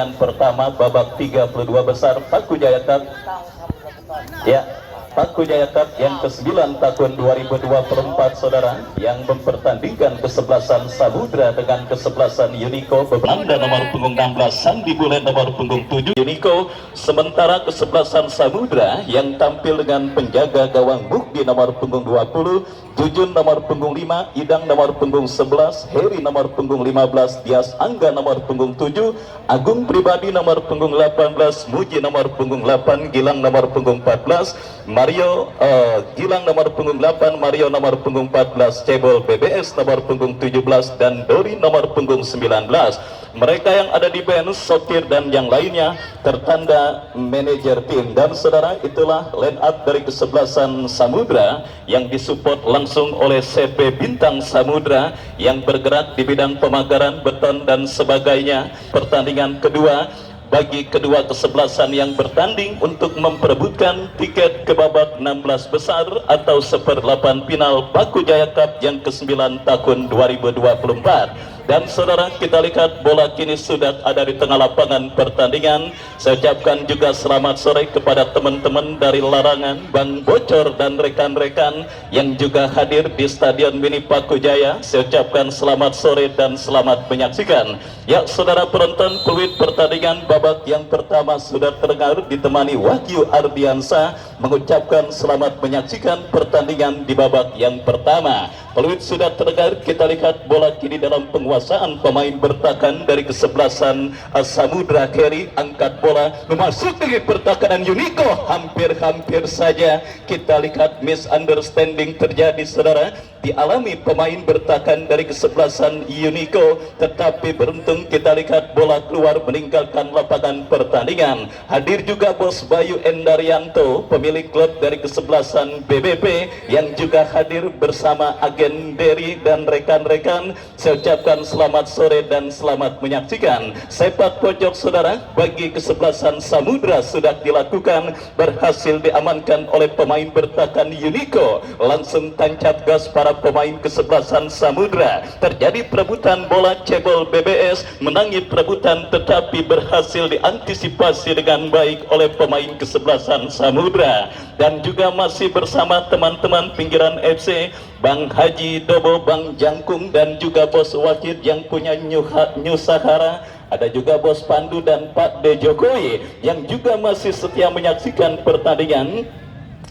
pertandingan pertama babak 32 besar Paku Jaya Cup. Ya, Paku Jaya Cup yang ke-9 tahun 2024 saudara, yang mempertandingkan kesebelasan Samudra dengan kesebelasan Unico. Belanda nomor punggung 16, Sandi Bulet nomor punggung 7 Unico. Sementara kesebelasan Samudra yang tampil dengan penjaga gawang Mukdi nomor punggung 20, Jujun nomor punggung 5, Idang nomor punggung 11, Heri nomor punggung 15, Dias Angga nomor punggung 7, Agung Pribadi nomor punggung 18, Muji nomor punggung 8, Gilang nomor punggung 14, Mario Gilang nomor punggung 8, Mario nomor punggung 14, Cebol BBS nomor punggung 17, dan Dori nomor punggung 19. Mereka yang ada di band, sopir dan yang lainnya tertanda manajer tim. Dan saudara, itulah line up dari kesebelasan Samudra yang disupport langsung oleh CP Bintang Samudra yang bergerak di bidang pemagaran, beton dan sebagainya. Pertandingan kedua bagi kedua kesebelasan yang bertanding untuk memperebutkan tiket ke babak 16 besar atau seper-8 final Paku Jaya Cup yang ke-9 tahun 2024. Dan saudara, kita lihat bola kini sudah ada di tengah lapangan pertandingan. Saya ucapkan juga selamat sore kepada teman-teman dari Larangan, Bang Bocor dan rekan-rekan yang juga hadir di Stadion Mini Paku Jaya. Saya ucapkan selamat sore dan selamat menyaksikan. Ya saudara penonton, peluit pertandingan babak yang pertama sudah terdengar, ditemani Wahyu Ardiansa mengucapkan selamat menyaksikan pertandingan di babak yang pertama. Peluit sudah terdengar, kita lihat bola kini dalam penguasaan pemain bertahan dari kesebelasan Samudra. Keri angkat bola, memasuki pertahanan Unico. Hampir-hampir saja kita lihat misunderstanding terjadi saudara, dialami pemain bertahan dari kesebelasan Unico, tetapi beruntung kita lihat bola keluar meninggalkan lapangan pertandingan. Hadir juga Bos Bayu Endarianto, pemilik klub dari kesebelasan BBP, yang juga hadir bersama agen Derry dan rekan-rekan. Saya ucapkan selamat sore dan selamat menyaksikan. Sepak pojok saudara bagi kesebelasan Samudra sudah dilakukan, berhasil diamankan oleh pemain bertahan Unico. Langsung tancap gas para pemain kesebelasan Samudra. Terjadi perebutan bola, Cebol BBS menangi perebutan tetapi berhasil diantisipasi dengan baik oleh pemain kesebelasan Samudra. Dan juga masih bersama teman-teman pinggiran FC, Bang Haji Dobo, Bang Jangkung, dan juga Bos Wakid yang punya New Sahara. Ada juga Bos Pandu dan Pak De Jokowi yang juga masih setia menyaksikan pertandingan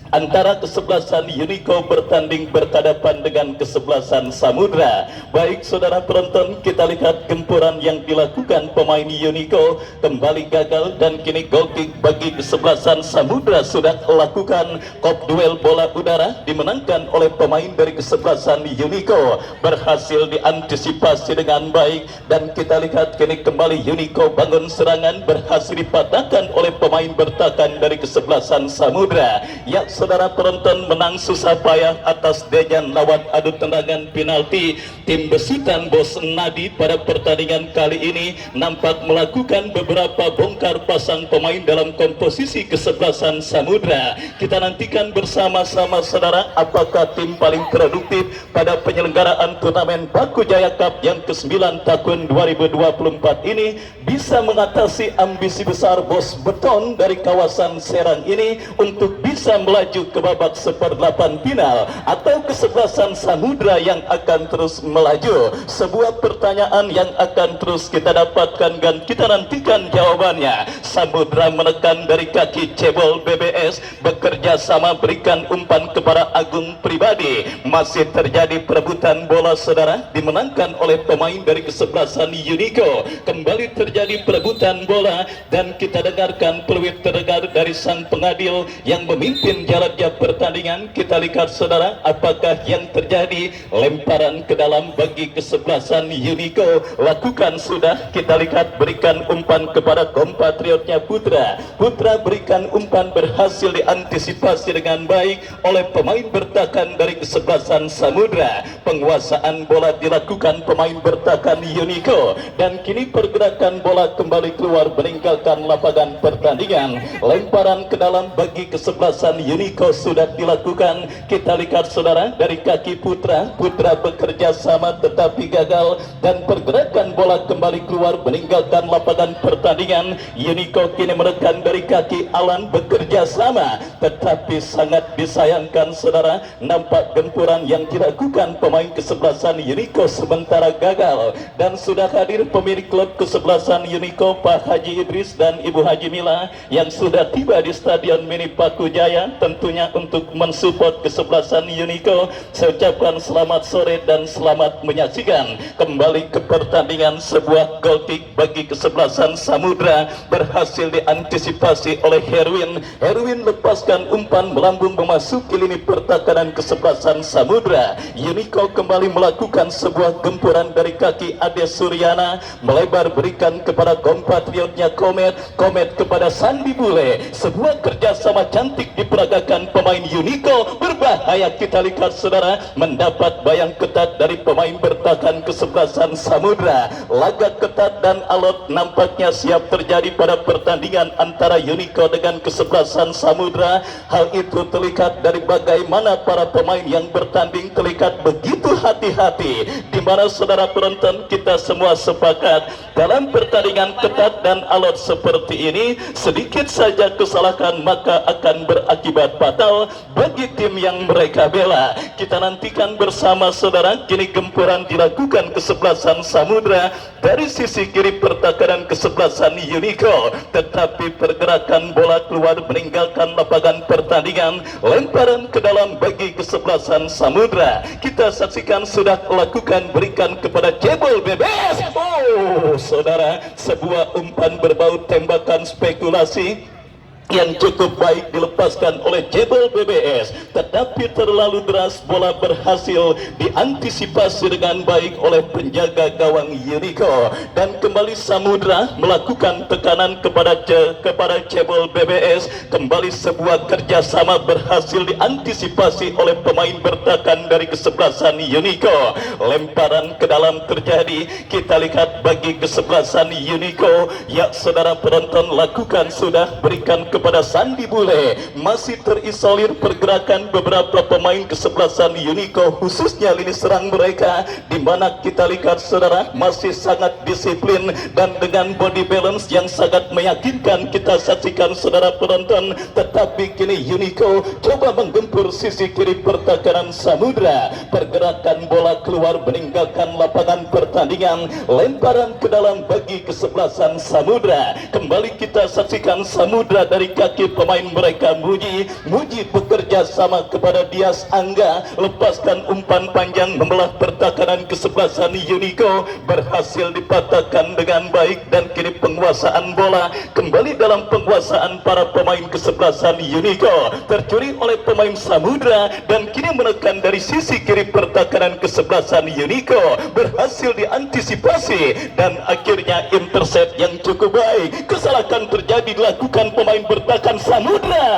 antara kesebelasan Unico bertanding berhadapan dengan kesebelasan Samudra. Baik saudara penonton, kita lihat gempuran yang dilakukan pemain Unico kembali gagal, dan kini goal kick bagi kesebelasan Samudra sudah lakukan. Kop duel bola udara dimenangkan oleh pemain dari kesebelasan Unico, berhasil diantisipasi dengan baik, dan kita lihat kini kembali Unico bangun serangan, berhasil dipatahkan oleh pemain bertahan dari kesebelasan Samudra. Ya saudara penonton, menang susah payah atas Dejan lawan adu tendangan penalti. Tim besutan Bos Nadi pada pertandingan kali ini nampak melakukan beberapa bongkar pasang pemain dalam komposisi kesebelasan Samudra. Kita nantikan bersama-sama saudara, apakah tim paling produktif pada penyelenggaraan turnamen Paku Jaya Cup yang ke-9 tahun 2024 ini bisa mengatasi ambisi besar Bos Beton dari kawasan Serang ini untuk bisa melaju ke babak seper-8 final, atau kesebelasan Samudra yang akan terus melaju. Sebuah pertanyaan yang akan terus kita dapatkan dan kita nantikan jawabannya. Samudra menekan dari kaki Cebol BBS, bekerja sama berikan umpan kepada Agung Pribadi. Masih terjadi perebutan bola saudara, dimenangkan oleh pemain dari kesebelasan Unico. Kembali terjadi perebutan bola dan kita dengarkan peluit terdengar dari sang pengadil yang memimpin jalannya pertandingan. Kita lihat saudara, apakah yang terjadi. Lemparan ke dalam bagi kesebelasan Unico lakukan sudah. Kita lihat berikan umpan kepada kompatriotnya Putra. Putra berikan umpan, berhasil diantisipasi dengan baik oleh pemain bertahan dari kesebelasan Samudra. Penguasaan bola dilakukan pemain bertahan Unico, dan kini pergerakan bola kembali keluar meninggalkan lapangan pertandingan. Lemparan ke dalam bagi kesebelasan Unico. Unico sudah dilakukan. Kita lihat saudara dari kaki Putra bekerja sama tetapi gagal dan pergerakan bola kembali keluar meninggalkan lapangan pertandingan. Unico kini menekan dari kaki Alan, bekerja sama tetapi sangat disayangkan saudara, nampak gempuran yang dilakukan pemain kesebelasan Unico sementara gagal. Dan sudah hadir pemilik klub kesebelasan Unico, Pak Haji Idris dan Ibu Haji Mila, yang sudah tiba di Stadion Mini Paku Jaya tentunya untuk mensupport kesebelasan Unico. Saya ucapkan selamat sore dan selamat menyaksikan kembali ke pertandingan. Sebuah gol kick bagi kesebelasan Samudra berhasil diantisipasi oleh Herwin. Herwin lepaskan umpan melambung memasuki lini pertahanan kesebelasan Samudra. Unico kembali melakukan sebuah gempuran dari kaki Ade Suryana, melebar berikan kepada kompatriotnya Komet kepada Sandi Bule. Sebuah kerjasama cantik diperagakan pemain Unico. Berbahaya kita lihat saudara, mendapat bayang ketat dari pemain bertahan kesebelasan Samudra. Laga ketat dan alot nampaknya siap terjadi pada pertandingan antara Unico dengan kesebelasan Samudra. Hal itu terlihat dari bagaimana para pemain yang bertanding terlihat begitu hati-hati, di mana saudara penonton kita semua sepakat dalam pertandingan ketat dan alot seperti ini, sedikit saja kesalahan maka akan berakibat fatal bagi tim yang mereka bela. Kita nantikan bersama saudara, kini gempuran dilakukan kesebelasan Samudra dari sisi kiri pertahanan kesebelasan Unico, tetapi pergerakan bola keluar meninggalkan lapangan pertandingan, lemparan ke dalam bagi kesebelasan Samudra. Kita saksikan sudah lakukan berikan kepada Cebol Bebes. Oh saudara, sebuah umpan berbau tembakan spekulasi yang cukup baik dilepaskan oleh Jebel BBS, tetapi terlalu deras bola berhasil diantisipasi dengan baik oleh penjaga gawang Unico. Dan kembali Samudra melakukan tekanan kepada Jebel BBS. Kembali sebuah kerjasama berhasil diantisipasi oleh pemain bertahan dari kesebelasan Unico. Lemparan ke dalam terjadi, kita lihat bagi kesebelasan Unico. Ya saudara penonton, lakukan sudah berikan kepada Sandi Bule. Masih terisolir pergerakan beberapa pemain kesebelasan Unico, khususnya lini serang mereka, di mana kita lihat saudara masih sangat disiplin dan dengan body balance yang sangat meyakinkan. Kita saksikan saudara penonton, tetapi kini Unico coba menggempur sisi kiri pertahanan Samudra. Pergerakan bola keluar meninggalkan lapangan pertandingan, lemparan ke dalam bagi kesebelasan Samudra. Kembali kita saksikan Samudra dari kaki pemain mereka Muji bekerja sama kepada Dias Angga, lepaskan umpan panjang membelah pertahanan kesebelasan Unico, berhasil dipatahkan dengan baik dan kini penguasaan bola kembali dalam penguasaan para pemain kesebelasan Unico, tercuri oleh pemain Samudra dan kini menekan dari sisi kiri pertahanan kesebelasan Unico, berhasil diantisipasi dan akhirnya intercept yang cukup baik. Kesalahan terjadi dilakukan pemain bertahan Samudra.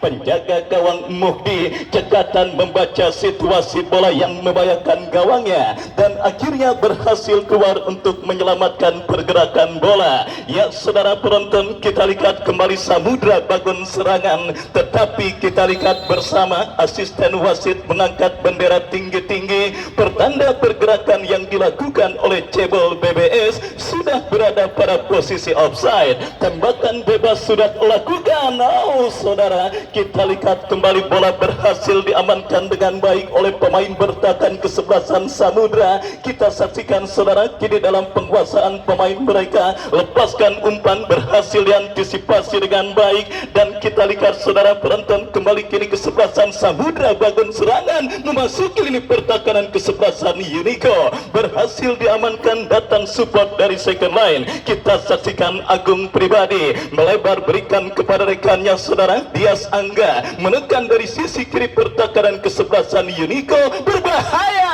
Penjaga gawang Muhdi cekatan membaca situasi bola yang membahayakan gawangnya dan akhirnya berhasil keluar untuk menyelamatkan pergerakan bola. Ya saudara penonton, kita lihat kembali Samudra bangun serangan, tetapi kita lihat bersama asisten wasit mengangkat bendera tinggi-tinggi, pertanda pergerakan yang dilakukan oleh Cebol BBS sudah berada pada posisi offside. Tembakan bebas sudah lakukan. Oh saudara, kita lihat kembali bola berhasil diamankan dengan baik oleh pemain bertahan kesebelasan Samudra. Kita saksikan saudara, kini dalam penguasaan pemain mereka, lepaskan umpan berhasil diantisipasi dengan baik dan kita lihat saudara penonton, kembali kini kesebelasan Samudra bangun serangan memasuki lini pertahanan kesebelasan Unico, berhasil diamankan, datang support dari second line. Kita saksikan Agung Pribadi melebar berikan kepada rekannya saudara Dias Angga, menekan dari sisi kiri pertahanan kesebelasan Unico, berbahaya.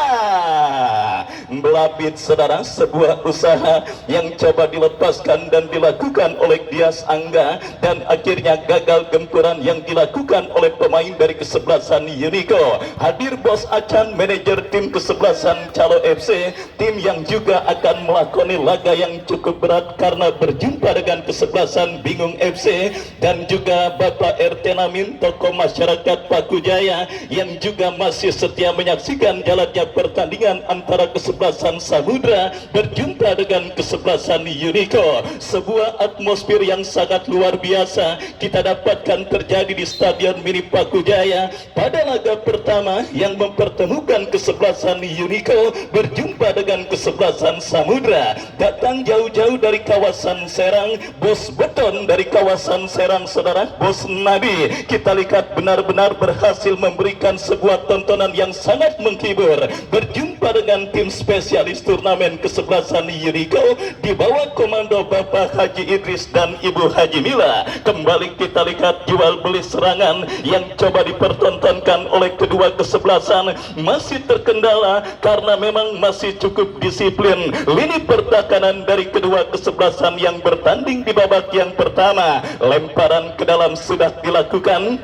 melabit saudara, sebuah usaha yang coba dilepaskan dan dilakukan oleh Dias Angga dan akhirnya gagal gempuran yang dilakukan oleh pemain dari kesebelasan Unico. Hadir Bos Acan, manajer tim kesebelasan Calo FC, tim yang juga akan melakoni laga yang cukup berat karena berjumpa dengan kesebelasan Bingung FC, dan juga Bapak RT Namin, tokoh masyarakat Paku Jaya yang juga masih setia menyaksikan jalannya pertandingan antara kesebelasan Samudra berjumpa dengan kesebelasan Unico. Sebuah atmosfer yang sangat luar biasa kita dapatkan terjadi di Stadion Mini Paku Jaya pada laga pertama yang mempertemukan kesebelasan Unico berjumpa dengan kesebelasan Samudra. Datang jauh-jauh dari kawasan Serang, Bos Beton dari kawasan Serang saudara, Bos Nabi, kita lihat benar-benar berhasil memberikan sebuah tontonan yang sangat menghibur berjumpa dengan tim spesialis turnamen kesebelasan Unico di bawah komando Bapak Haji Idris dan Ibu Haji Mila. Kembali kita lihat jual beli serangan yang coba dipertontonkan oleh kedua kesebelasan masih terkendala karena memang masih cukup disiplin lini pertahanan dari kedua kesebelasan yang bertanding di babak yang pertama. Lemparan ke dalam sudah dilakukan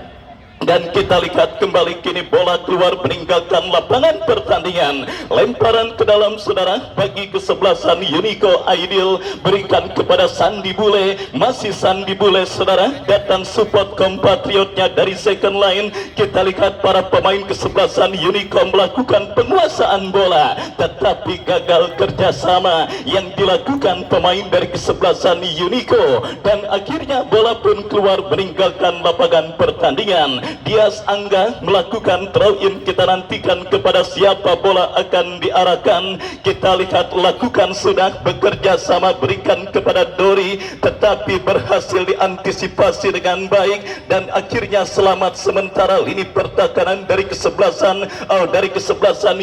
dan kita lihat kembali kini bola keluar meninggalkan lapangan pertandingan. Lemparan ke dalam saudara bagi kesebelasan Unico Aidil, berikan kepada Sandi Bule, masih Sandi Bule saudara, datang support kompatriotnya dari second line. Kita lihat para pemain kesebelasan Unico melakukan penguasaan bola tetapi gagal kerjasama yang dilakukan pemain dari kesebelasan Unico dan akhirnya bola pun keluar meninggalkan lapangan pertandingan. Dias Angga melakukan throw in, kita nantikan kepada siapa bola akan diarahkan. Kita lihat lakukan sudah bekerja sama, berikan kepada Dori tetapi berhasil diantisipasi dengan baik dan akhirnya selamat sementara lini pertahanan dari kesebelasan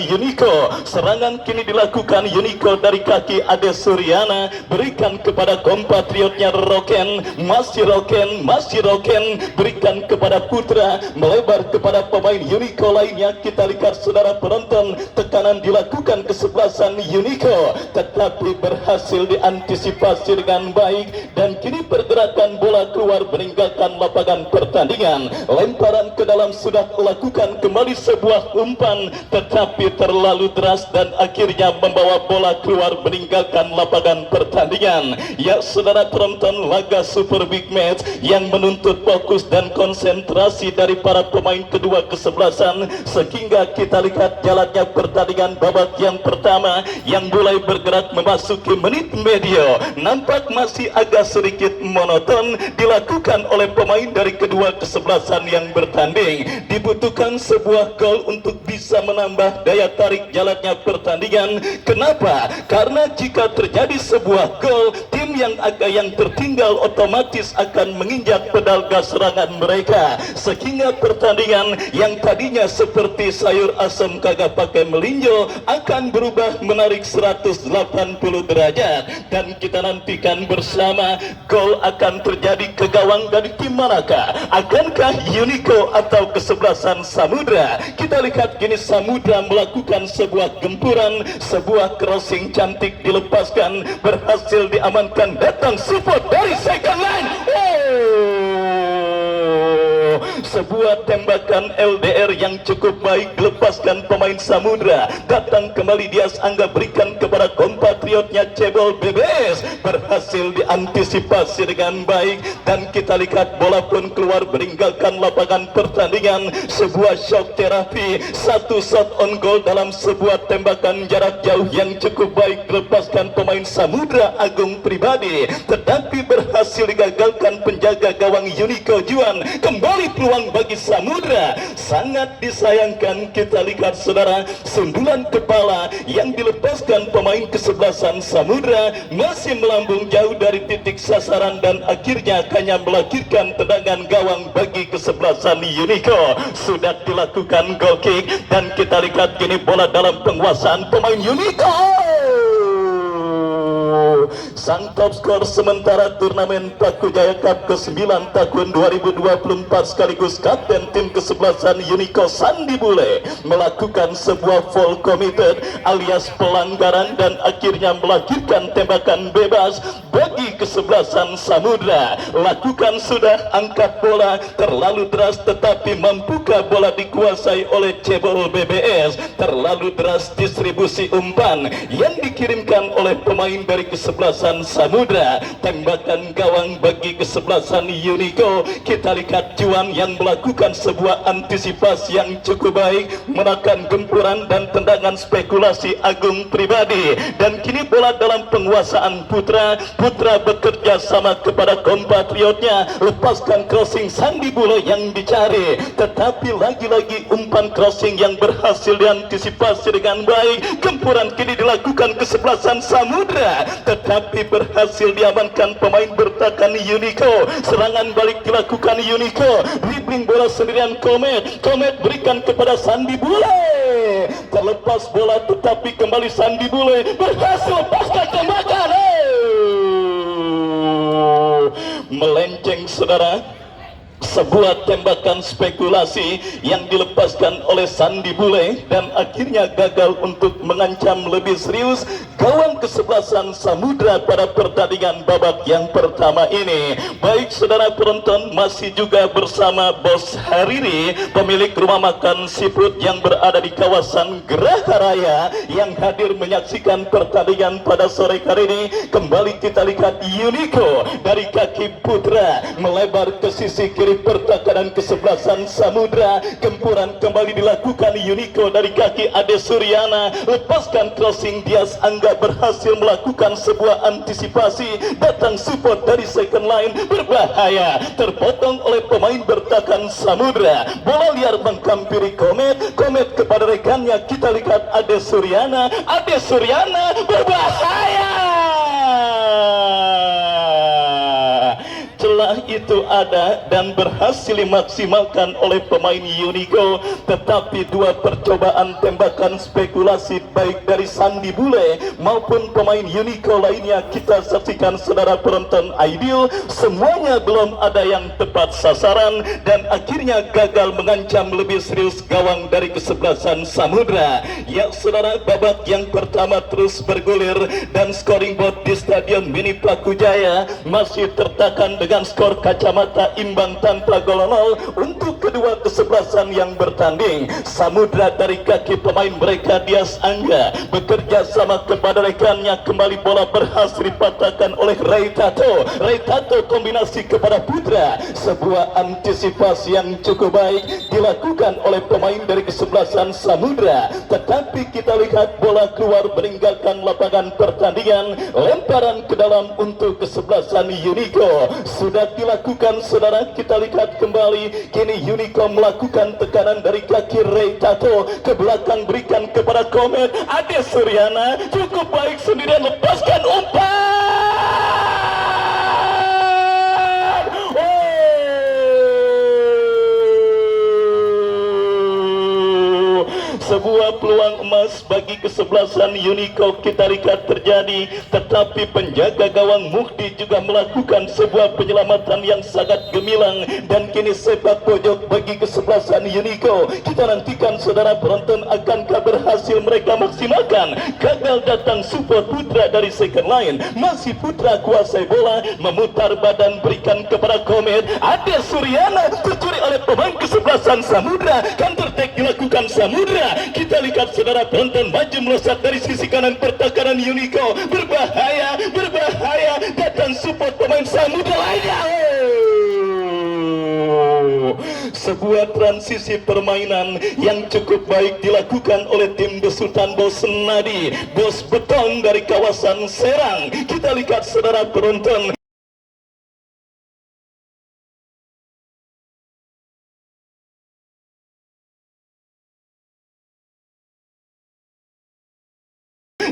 Unico. Serangan kini dilakukan Unico dari kaki Ade Suryana, berikan kepada kompatriotnya Roken, masih Roken, berikan kepada Putra, melebar kepada pemain Unico lainnya. Kita lihat saudara penonton, tekanan dilakukan kesebelasan Unico tetapi berhasil diantisipasi dengan baik dan kini pergerakan bola keluar meninggalkan lapangan pertandingan. Lemparan ke dalam sudah lakukan kembali sebuah umpan tetapi terlalu deras dan akhirnya membawa bola keluar meninggalkan lapangan pertandingan. Ya saudara penonton, laga super big match yang menuntut fokus dan konsentrasi dari para pemain kedua kesebelasan sehingga kita lihat jalannya pertandingan babak yang pertama yang mulai bergerak memasuki menit medio nampak masih agak sedikit monoton dilakukan oleh pemain dari kedua kesebelasan yang bertanding. Dibutuhkan sebuah gol untuk bisa menambah daya tarik jalannya pertandingan. Kenapa? Karena jika terjadi sebuah gol, tim yang tertinggal otomatis akan menginjak pedal gas serangan mereka sehingga pertandingan yang tadinya seperti sayur asam kagak pakai melinjo akan berubah menarik 180 derajat dan kita nantikan bersama gol akan terjadi ke gawang dari tim manakah? Akankah Unico atau kesebelasan Samudra? Kita lihat kini Samudra melakukan sebuah gempuran, sebuah crossing cantik dilepaskan, berhasil diamankan, datang support dari second line. Sebuah tembakan LDR yang cukup baik dilepaskan pemain Samudra, datang kembali Dias Angga, berikan kepada kompatriotnya Cebol Bebes, berhasil diantisipasi dengan baik dan kita lihat bola pun keluar meninggalkan lapangan pertandingan. Sebuah shock terapi, satu shot on goal dalam sebuah tembakan jarak jauh yang cukup baik dilepaskan pemain Samudra Agung Pribadi tetapi berhasil digagalkan penjaga gawang Unico Juan. Kembali peluang bagi Samudra, sangat disayangkan kita lihat saudara, sundulan kepala yang dilepaskan pemain kesebelasan Samudra masih melambung jauh dari titik sasaran dan akhirnya hanya melahirkan tendangan gawang bagi kesebelasan Unico. Sudah dilakukan goal kick dan kita lihat kini bola dalam penguasaan pemain Unico. Sang top skor sementara turnamen Paku Jaya Cup ke-9 tahun 2024 sekaligus kapten tim kesebelasan Unico Sandi Bule melakukan sebuah full committed alias pelanggaran dan akhirnya melahirkan tembakan bebas bagi kesebelasan Samudra. Lakukan sudah, angkat bola terlalu deras tetapi mampukah bola dikuasai oleh Cebol BBS. Terlalu deras distribusi umpan yang dikirimkan oleh pemain dari kesebelasan Samudra. Tembakan gawang bagi kesebelasan Unico. Kita lihat Juan yang melakukan sebuah antisipasi yang cukup baik, menekan gempuran dan tendangan spekulasi Agung Pribadi. Dan kini bola dalam penguasaan Putra. Putra bekerja sama kepada kompatriotnya, lepaskan crossing Sandi Bule yang dicari, tetapi lagi-lagi umpan crossing yang berhasil diantisipasi dengan baik. Gempuran kini dilakukan kesebelasan Samudra, tetapi berhasil diamankan pemain bertahan Unico. Serangan balik dilakukan Unico, dribbling bola sendirian Komet. Komet berikan kepada Sandi Bule, terlepas bola tetapi kembali Sandi Bule berhasil lepaskan tembakan. Melenceng saudara, sebuah tembakan spekulasi yang dilepaskan oleh Sandi Bule dan akhirnya gagal untuk mengancam lebih serius gawang kesebelasan Samudra pada pertandingan babak yang pertama ini. Baik saudara penonton, masih juga bersama Bos Hariri, pemilik rumah makan seafood yang berada di kawasan Geraha Raya, yang hadir menyaksikan pertandingan pada sore hari ini. Kembali kita lihat Unico dari kaki Putra melebar ke sisi kiri pertahanan kesebelasan Samudra. Gempuran kembali dilakukan Unico dari kaki Ade Suryana, lepaskan crossing Dias Angga berhasil melakukan sebuah antisipasi, datang support dari second line, berbahaya, terpotong oleh pemain bertahan Samudra. Bola liar menghampiri Komet. Komet kepada rekannya, kita lihat Ade Suryana. Ade Suryana berbahaya. Celah itu ada dan berhasil dimaksimalkan oleh pemain Unico, tetapi dua percobaan tembakan spekulasi baik dari Sandi Bule maupun pemain Unico lainnya kita saksikan saudara penonton ideal, semuanya belum ada yang tepat sasaran dan akhirnya gagal mengancam lebih serius gawang dari kesebelasan Samudra. Ya saudara, babak yang pertama terus bergulir dan scoring board di Stadion Mini Paku Jaya masih tertekan dengan skor kacamata imbang tanpa gol 0 untuk kedua kesebelasan yang bertanding. Samudra dari kaki pemain mereka Dias Angga bekerja sama kepada rekannya, kembali bola berhasil dipatahkan oleh Ray Tato. Ray Tato kombinasi kepada Putra, sebuah antisipasi yang cukup baik dilakukan oleh pemain dari kesebelasan Samudra, tetapi kita lihat bola keluar meninggalkan lapangan pertandingan, lemparan ke dalam untuk kesebelasan Unico. Sudah dilakukan saudara, kita lihat kembali kini Unico melakukan tekanan dari kaki Ray Tato ke belakang, berikan kepada Komet. Ade Suryana cukup baik sendirian, lepaskan umpan. Sebuah peluang emas bagi kesebelasan Unico kita lihat terjadi, tetapi penjaga gawang Muhdi juga melakukan sebuah penyelamatan yang sangat gemilang dan kini sepak pojok bagi kesebelasan Unico. Kita nantikan saudara penonton, akankah berhasil mereka maksimalkan? Gagal datang support Putra dari second line, masih Putra kuasai bola, memutar badan berikan kepada Komet. Ade Suryana tercuri oleh pemain kesebelasan Samudra, counter attack dilakukan Samudra. Kita lihat saudara penonton, maju melesat dari sisi kanan pertahanan Unico, berbahaya, berbahaya, datang support pemain Samudra lainnya. Sebuah transisi permainan yang cukup baik dilakukan oleh tim besutan Bos Nadi, Bos Beton dari kawasan Serang. Kita lihat saudara penonton,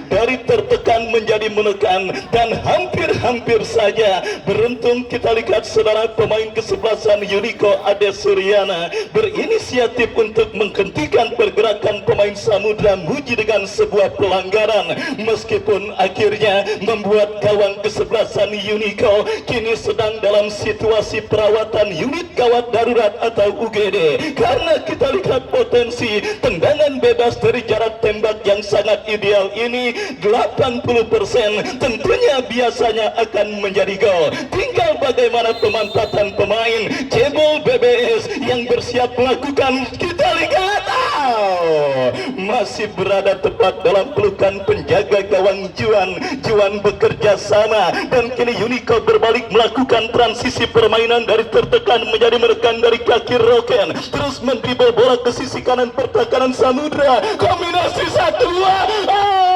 dari tertekan menjadi menekan dan hampir-hampir saja beruntung. Kita lihat saudara pemain kesebelasan Unico Ade Suryana berinisiatif untuk menghentikan pergerakan pemain Samudra Muji dengan sebuah pelanggaran, meskipun akhirnya membuat gawang kesebelasan Unico kini sedang dalam situasi perawatan unit gawat darurat atau UGD, karena kita lihat potensi tendangan bebas dari jarak tembak yang sangat ideal ini 80%, tentunya biasanya akan menjadi gol. Tinggal bagaimana pemanfaatan pemain Cebol BBS yang bersiap melakukan, kita lihat masih berada tepat dalam pelukan penjaga gawang Juan bekerja sama, dan kini Unico berbalik melakukan transisi permainan dari tertekan menjadi menekan dari kaki Roken, terus mendribble bola ke sisi kanan pertahanan Samudra, kombinasi 1-2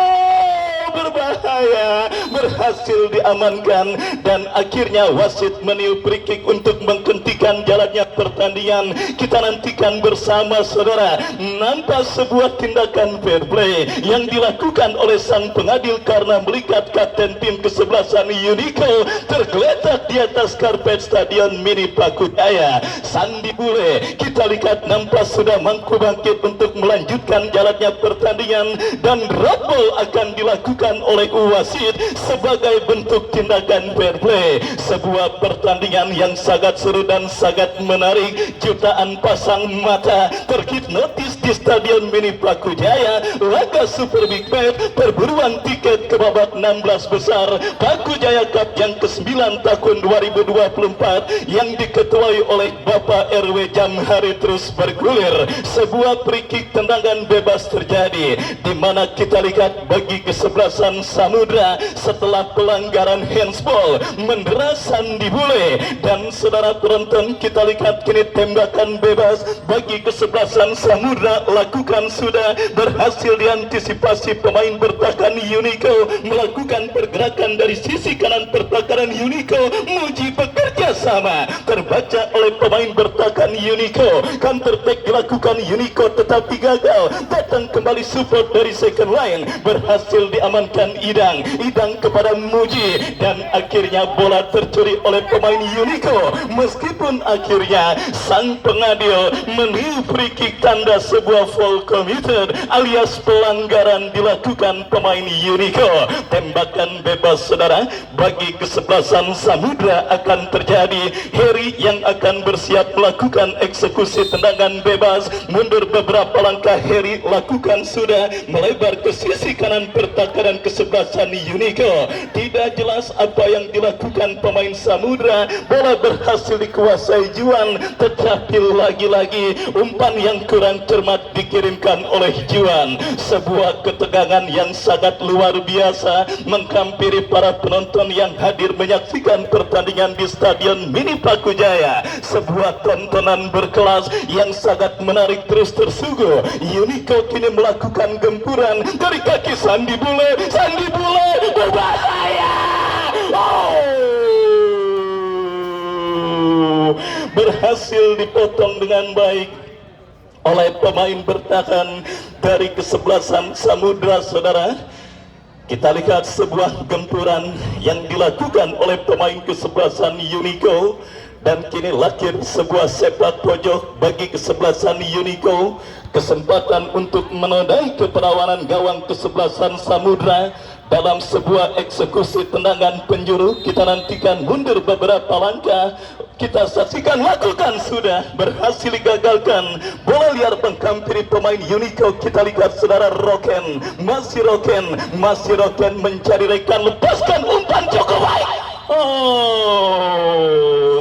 berbahaya, berhasil diamankan, dan akhirnya wasit meniup free kick untuk menghentikan jalannya pertandingan. Kita nantikan bersama saudara, nampak sebuah tindakan fair play yang dilakukan oleh sang pengadil karena melihat kapten tim kesebelasan Unico tergeletak di atas karpet Stadion Mini Pakujaya. Sandi Bule kita lihat nampak sudah mampu bangkit untuk melanjutkan jalannya pertandingan, dan double akan dilakukan oleh wasit sebagai bentuk tindakan fair play. Sebuah pertandingan yang sangat seru dan sangat menarik. Jutaan pasang mata terhipnotis di Stadion Mini Pakujaya. Laga Super Big Match perburuan tiket ke babak 16 besar Pakujaya Cup yang ke-9 tahun 2024 yang diketuai oleh Bapak RW Jamhari terus bergulir. Sebuah free kick tendangan bebas terjadi, di mana kita lihat bagi kesebelasan Samudra setelah pelanggaran handsball mendera Sandi Bule, dan saudara penonton kita lihat kini tembakan bebas bagi kesebelasan Samudra lakukan sudah berhasil diantisipasi pemain bertahan Unico, melakukan pergerakan dari sisi kanan pertahanan Unico. Muji bekerja sama, terbaca oleh pemain bertahan Unico, counter attack dilakukan Unico tetapi gagal, datang kembali support dari second line, berhasil diamankan Idang kepada Muji, dan akhirnya bola tercuri oleh pemain Unico, meskipun akhirnya sang pengadil meniup free kick tanda sebuah foul committed alias pelanggaran dilakukan pemain Unico. Tembakan bebas saudara bagi kesebelasan Samudra akan terjadi. Heri yang akan bersiap melakukan eksekusi tendangan bebas, mundur beberapa langkah. Heri lakukan sudah melebar ke sisi kanan pertahanan kesebelasan Unico. Tidak jelas apa yang dilakukan pemain Samudra. Bola berhasil dikuasai Juan, tetapi lagi-lagi umpan yang kurang cermat dikirimkan oleh Juan. Sebuah ketegangan yang sangat luar biasa menghampiri para penonton yang hadir menyaksikan pertandingan di Stadion Mini Pakujaya. Sebuah tontonan berkelas yang sangat menarik terus tersuguh. Unico kini melakukan gempuran dari kaki Sandi Bule berbahaya. Berhasil dipotong dengan baik oleh pemain bertahan dari kesebelasan Samudra saudara. Kita lihat sebuah gempuran yang dilakukan oleh pemain kesebelasan Unico, dan kini lahir sebuah sepak pojok bagi kesebelasan Unico. Kesempatan untuk menodai keperawanan gawang kesebelasan Samudra dalam sebuah eksekusi tendangan penjuru. Kita nantikan mundur beberapa langkah. Kita saksikan, lakukan sudah, berhasil digagalkan. Bola liar menghampiri pemain Unico. Kita lihat saudara Roken, masih Roken mencari rekan, lepaskan umpan cukup baik.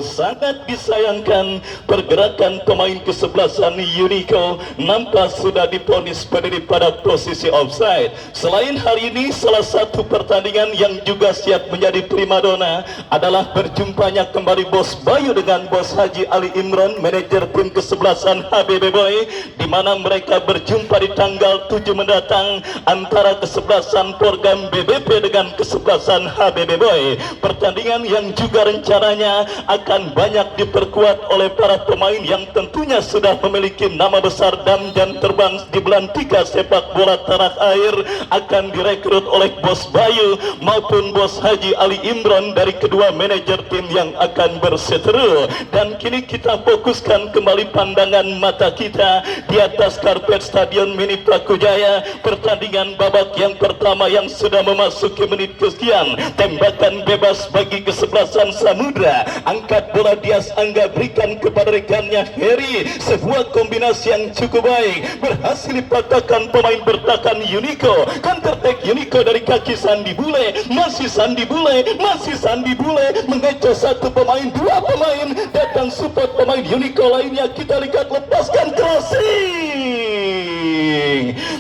Sangat disayangkan pergerakan pemain kesebelasan Unico nampak sudah diponis berdiri pada posisi offside. Selain hari ini, salah satu pertandingan yang juga siap menjadi primadona adalah berjumpanya kembali Bos Bayu dengan Bos Haji Ali Imron, manajer tim kesebelasan HBB Boy, di mana mereka berjumpa di tanggal 7 mendatang antara kesebelasan program BBP dengan kesebelasan HBB Boy. Pertandingan pertandingan yang juga rencananya akan banyak diperkuat oleh para pemain yang tentunya sudah memiliki nama besar dan jam terbang di belantika sepak bola tanah air, akan direkrut oleh Bos Bayu maupun Bos Haji Ali Imron dari kedua manajer tim yang akan berseteru. Dan kini kita fokuskan kembali pandangan mata kita di atas karpet Stadion Mini Prakujaya. Pertandingan babak yang pertama yang sudah memasuki menit kesekian, tembakan bebas bagi kesebelasan Samudra. Angkat bola Dias Angga, berikan kepada rekannya Heri, sebuah kombinasi yang cukup baik, berhasil dipatahkan pemain bertahan Uniko. Counter attack Uniko dari kaki Sandi Bule, masih Sandi Bule, mengecoh satu pemain, dua pemain, datang support pemain Uniko lainnya. Kita lihat, lepaskan crossing,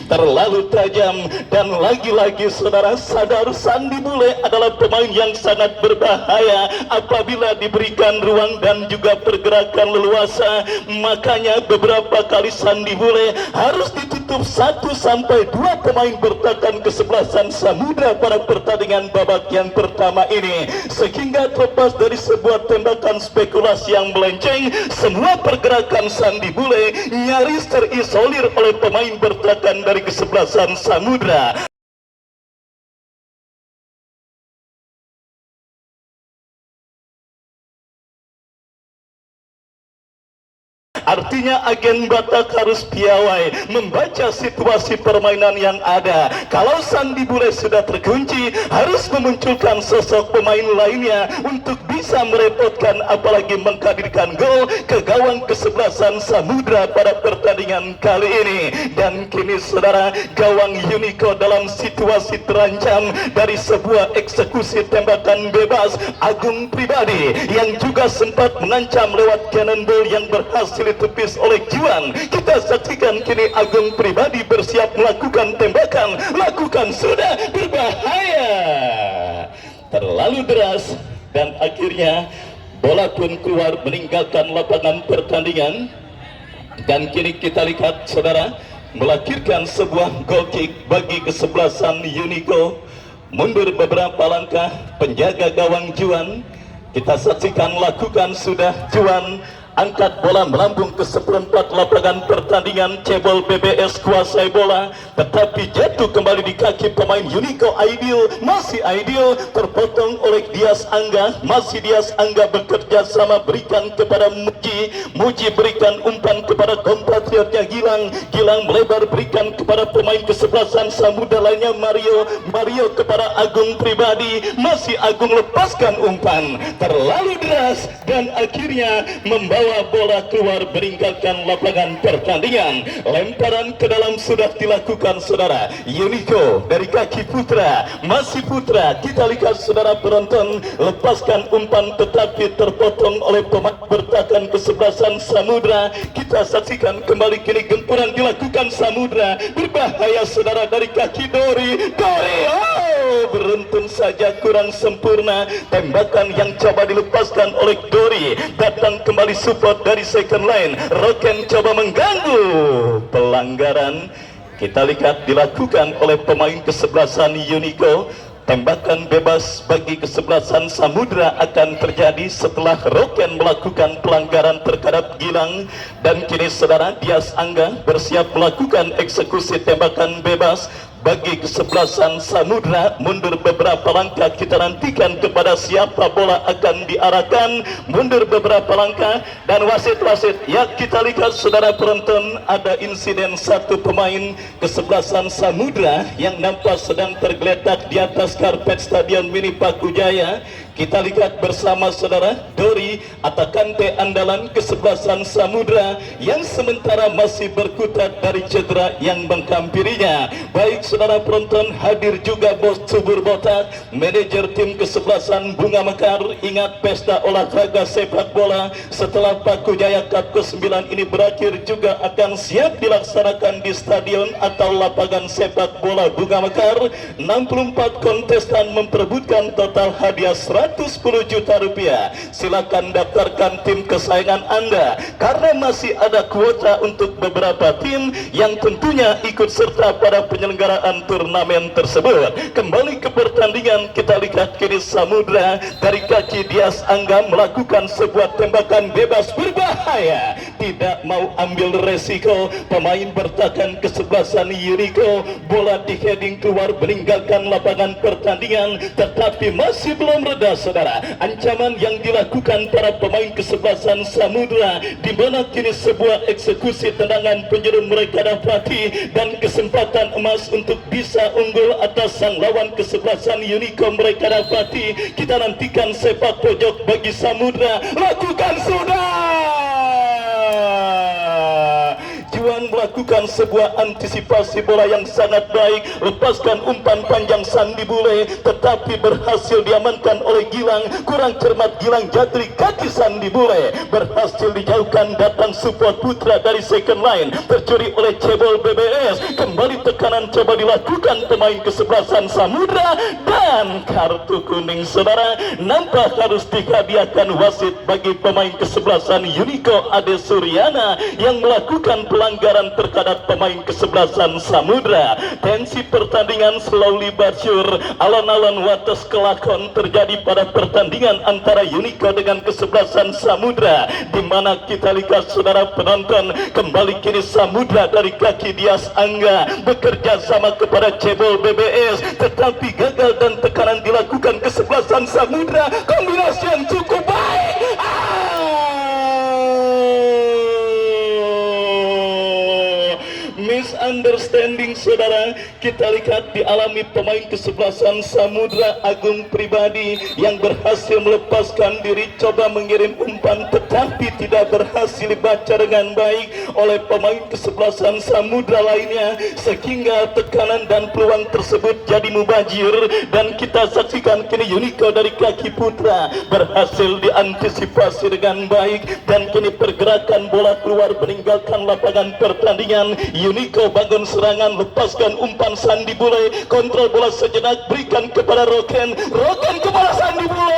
terlalu tajam, dan lagi-lagi saudara sadar Sandi Bule adalah pemain yang sangat berbahaya apabila diberikan ruang dan juga pergerakan leluasa. Makanya beberapa kali Sandi Bule harus ditutup 1 sampai 2 pemain bertahan kesebelasan Samudra pada pertandingan babak yang pertama ini, sehingga terlepas dari sebuah tembakan spekulasi yang melenceng, semua pergerakan Sandi Bule nyaris terisolir oleh pemain bertahan dari kesebelasan Samudra. Artinya agen Batak harus piawai membaca situasi permainan yang ada. Kalau Sandi Bule sudah terkunci, harus memunculkan sosok pemain lainnya untuk bisa merepotkan, apalagi menghadirkan gol ke gawang kesebelasan Samudra pada pertandingan kali ini. Dan kini saudara, gawang Uniko dalam situasi terancam dari sebuah eksekusi tembakan bebas Agung Pribadi yang juga sempat mengancam lewat cannonball yang berhasil ditepis oleh Juan. Kita saksikan kini Agung Pribadi bersiap melakukan tembakan, sudah berbahaya, terlalu deras, dan akhirnya bola pun keluar meninggalkan lapangan pertandingan. Dan kini kita lihat saudara, melahirkan sebuah goal kick bagi kesebelasan Uniko. Mundur beberapa langkah penjaga gawang Juan, kita saksikan lakukan sudah Juan, angkat bola melambung ke seperempat lapangan pertandingan. Cebol BBS kuasai bola, tetapi jatuh kembali di kaki pemain Uniko. Masih Aidil, terpotong oleh Dias Angga. Masih Dias Angga bekerja sama, berikan kepada Muji berikan umpan kepada kompatriotnya Gilang melebar, berikan kepada pemain kesebelasan Samudra lainnya Mario kepada Agung Pribadi. Masih Agung, lepaskan umpan, terlalu deras, dan akhirnya membawa bola keluar meninggalkan lapangan pertandingan. Lemparan ke dalam sudah dilakukan saudara. Uniko dari kaki Putra, masih Putra. Kita lihat saudara penonton, lepaskan umpan tetapi terpotong oleh pemain bertahan kesebelasan Samudra. Kita saksikan kembali kini gempuran dilakukan Samudra, berbahaya saudara dari kaki Dori. Beruntun saja kurang sempurna tembakan yang coba dilepaskan oleh Dori. Datang kembali support dari second line. Roken coba mengganggu, pelanggaran kita lihat dilakukan oleh pemain kesebelasan Uniko. Tembakan bebas bagi kesebelasan Samudra akan terjadi setelah Roken melakukan pelanggaran terhadap Gilang. Dan kini saudara, Dias Angga bersiap melakukan eksekusi tembakan bebas bagi kesebelasan Samudra. Mundur beberapa langkah, kita nantikan kepada siapa bola akan diarahkan. Mundur beberapa langkah, dan wasit ya, kita lihat saudara penonton, ada insiden satu pemain kesebelasan Samudra yang nampak sedang tergeletak di atas karpet Stadion Mini Pakujaya. Kita lihat bersama saudara, Dori Atakante andalan kesebelasan Samudra yang sementara masih berkutat dari cedera yang menghampirinya. Baik saudara penonton, hadir juga Bos Subur Botak, manajer tim kesebelasan Bunga Mekar. Ingat, pesta olahraga sepak bola setelah Pakujaya Cup ke-9 ini berakhir juga akan siap dilaksanakan di stadion atau lapangan sepak bola Bunga Mekar. 64 kontestan memperebutkan total hadiah 110 juta rupiah. Silakan daftarkan tim kesayangan Anda karena masih ada kuota untuk beberapa tim yang tentunya ikut serta pada penyelenggaraan turnamen tersebut. Kembali ke pertandingan, kita lihat kini Samudra dari kaki Dias Angga melakukan sebuah tembakan bebas berbahaya, tidak mau ambil resiko. Pemain bertahan kesebelasan Unico, bola di heading keluar meninggalkan lapangan pertandingan, tetapi masih belum reda saudara ancaman yang dilakukan para pemain kesebelasan Samudra, di mana kini sebuah eksekusi tendangan penjuru mereka dapati dan kesempatan emas untuk bisa unggul atas sang lawan kesebelasan Unico mereka dapati. Kita nantikan sepak pojok bagi Samudra, lakukan sudah. Juan melakukan sebuah antisipasi bola yang sangat baik, lepaskan umpan panjang Sandi Bule, tetapi berhasil diamankan oleh Gilang. Kurang cermat Gilang, jatuh kaki Sandi Bule, berhasil dijauhkan. Datang support Putra dari second line, tercuri oleh Cebol BBS. Kembali tekanan coba dilakukan pemain kesebelasan Samudra, dan kartu kuning saudara nampak harus dihadiahkan wasit bagi pemain kesebelasan Unico Ade Suryana yang melakukan pelanggaran terhadap pemain kesebelasan Samudra. Tensi pertandingan slowly but sure, alon-alon wates kelakon terjadi pada pertandingan antara Unico dengan kesebelasan Samudra, di mana kita lihat saudara penonton, kembali kini Samudra dari kaki Dias Angga bekerja sama kepada Cebol BBS, tetapi gagal dan tekanan dilakukan kesebelasan Samudra. Kombinasi yang cukup baik. Misunderstanding saudara, kita lihat dialami pemain kesebelasan Samudra Agung Pribadi yang berhasil melepaskan diri, coba mengirim umpan tetapi tidak berhasil dibaca dengan baik oleh pemain kesebelasan Samudra lainnya, sehingga tekanan dan peluang tersebut jadi mubazir. Dan kita saksikan kini Unico dari kaki Putra berhasil diantisipasi dengan baik, dan kini pergerakan bola keluar meninggalkan lapangan pertandingan. Unico bangun serangan, lepaskan umpan Sandi Bule, kontrol bola sejenak, berikan kepada Roken kepada Sandi Bule.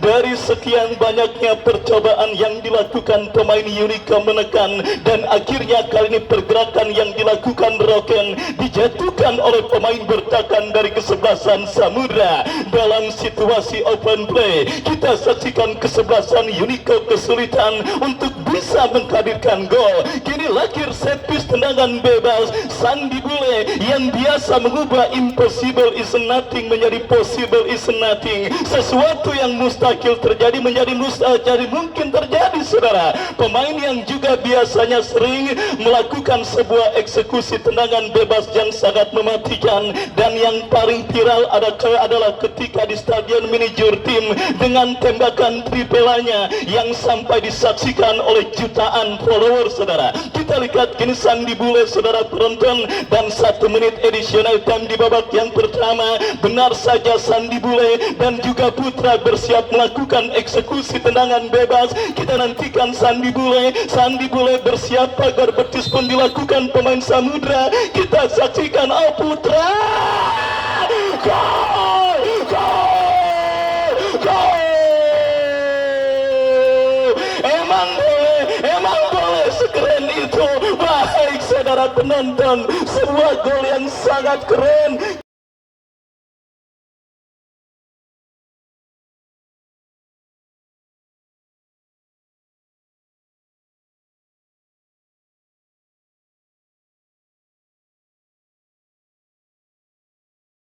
Dari sekian banyaknya percobaan yang dilakukan pemain Unico menekan, dan akhirnya kali ini pergerakan yang dilakukan Roken dijatuhkan oleh pemain bertahan dari kesebelasan Samudra. Dalam situasi open play, kita saksikan kesebelasan Unico kesulitan untuk bisa menghadirkan gol. Kini lahir set piece tendangan bebas Sandi Bule yang biasa mengubah impossible is nothing menjadi possible is nothing. Sesuatu yang mustahil terjadi menjadi jadi mungkin terjadi saudara. Pemain yang juga biasanya sering melakukan sebuah eksekusi tendangan bebas yang sangat mematikan, dan yang paling viral adalah ketika di Stadion Mini Jurtim dengan tembakan tripelanya yang sampai disaksikan oleh jutaan follower saudara. Kita lihat kini Sandi Bule saudara penonton, dan 1 menit additional time di babak yang pertama. Benar saja Sandi Bule dan juga Putra bersiap melakukan eksekusi tendangan bebas. Kita nantikan Sandi Bule bersiap, pagar betis pun dilakukan pemain Samudra. Kita saksikan Putra, gol, emang boleh sekeren itu. Baik saudara penonton, sebuah gol yang sangat keren.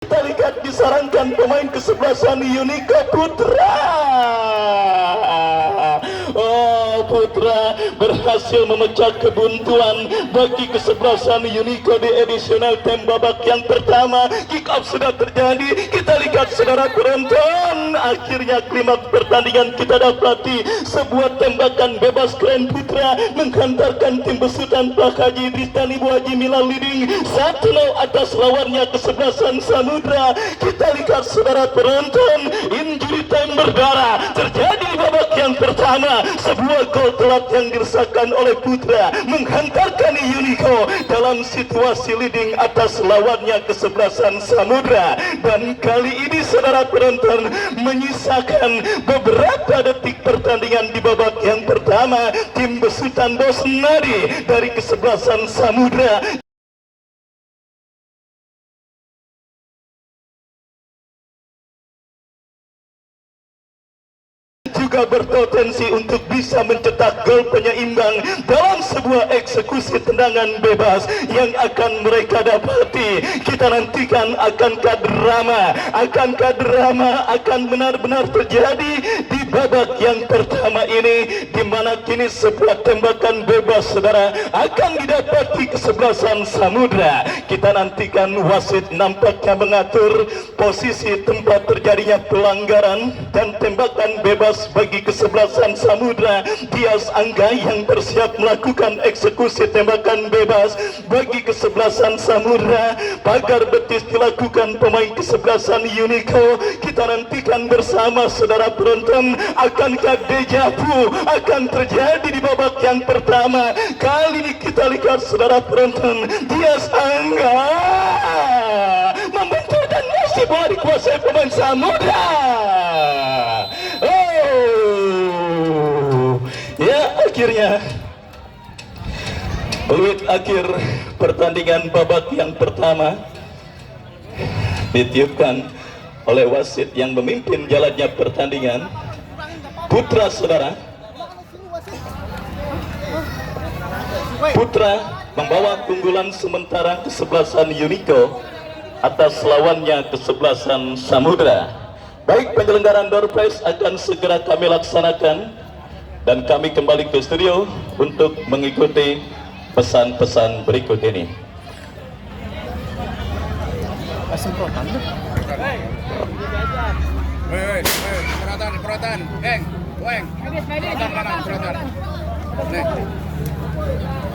Kita lihat disarankan pemain kesebelasan Unico Putra. Putra berhasil memecah kebuntuan bagi kesebelasan Unico di additional time babak yang pertama. Kick off sudah terjadi. Kita lihat saudara penonton, akhirnya klimaks pertandingan kita dapati sebuah tembakan bebas keren Putra menghantarkan tim besutan Pak Haji Tristani Bu Haji Milal leading 1-0 atas lawannya kesebelasan Samudra. Kita lihat saudara penonton, injury time berdarah terjadi di babak yang pertama. Sebuah gol telat yang dirasakan oleh Putra menghantarkan Unico dalam situasi leading atas lawannya kesebelasan Samudra. Dan kali ini saudara penonton, menyisakan beberapa detik pertandingan di babak yang pertama, tim besutan Bos Nadi dari kesebelasan Samudra juga berpotensi untuk bisa mencetak gol penyeimbang dalam sebuah eksekusi tendangan bebas yang akan mereka dapati. Kita nantikan akankah drama akan benar-benar terjadi di babak yang pertama ini, di mana kini sebuah tembakan bebas saudara akan didapati kesebelasan Samudra. Kita nantikan wasit nampaknya mengatur posisi tempat terjadinya pelanggaran dan tembakan bebas bagi kesebelasan Samudra. Dias Angga yang bersiap melakukan eksekusi tembakan bebas bagi kesebelasan Samudra. Pagar betis dilakukan pemain kesebelasan Unico. Kita nantikan bersama saudara penonton, akankah dejavu akan terjadi di babak yang pertama. Kali ini kita lihat saudara penonton, Dias Angga membentur dan masih bola dikuasai pemain Samudra. Ya, akhirnya peluit akhir pertandingan babak yang pertama ditiupkan oleh wasit yang memimpin jalannya pertandingan, Putra saudara. Putra membawa keunggulan sementara kesebelasan Unico atas lawannya kesebelasan Samudra. Baik, penyelenggaraan door prize akan segera kami laksanakan dan kami kembali ke studio untuk mengikuti pesan-pesan berikut ini. Perhatian, geng, weng, perhatian mana, perhatian. Nih.